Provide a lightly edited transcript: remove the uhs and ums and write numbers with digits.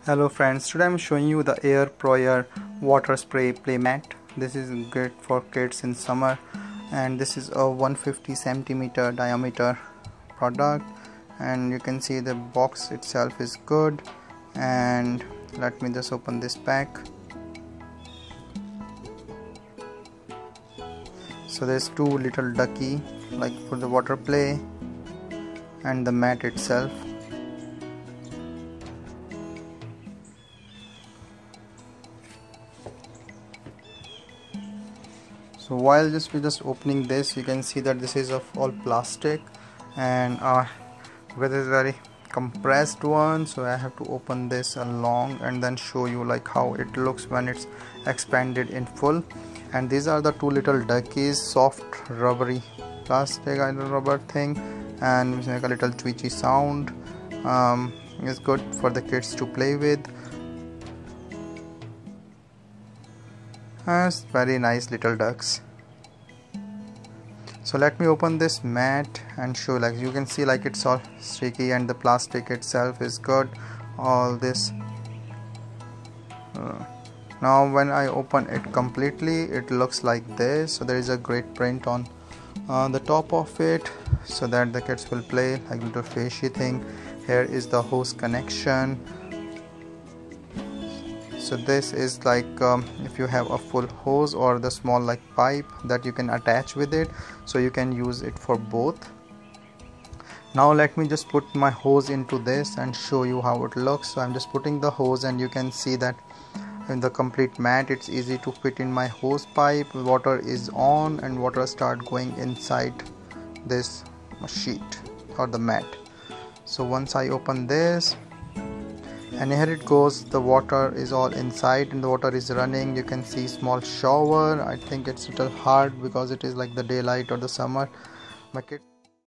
Hello friends, today I'm showing you the Air Pro Air water spray play mat. This is great for kids in summer, and this is a 150 centimeter diameter product, and you can see the box itself is good. And let me just open this pack. So there's two little ducky like for the water play and the mat itself. So while we just opening this, you can see that this is of all plastic, and with a very compressed one. So I have to open this along and then show you like how it looks when it's expanded in full. And these are the two little duckies, soft rubbery plastic rubber thing, and which make a little twitchy sound. It's good for the kids to play with. It's very nice little ducks. So let me open this mat and show. Like you can see, like it's all sticky and the plastic itself is good. All this. Now when I open it completely, it looks like this. So there is a great print on the top of it, so that the kids will play like little fishy thing. Here is the hose connection. So this is like if you have a full hose or the small like pipe that you can attach with it, so you can use it for both. Now let me just put my hose into this and show you how it looks. So I'm just putting the hose, and you can see that in the complete mat it's easy to fit in my hose pipe. Water is on and water start going inside this sheet or the mat. So once I open this, and here it goes, the water is all inside and the water is running. You can see small shower. I think it's a little hard because it is like the daylight or the summer. My kid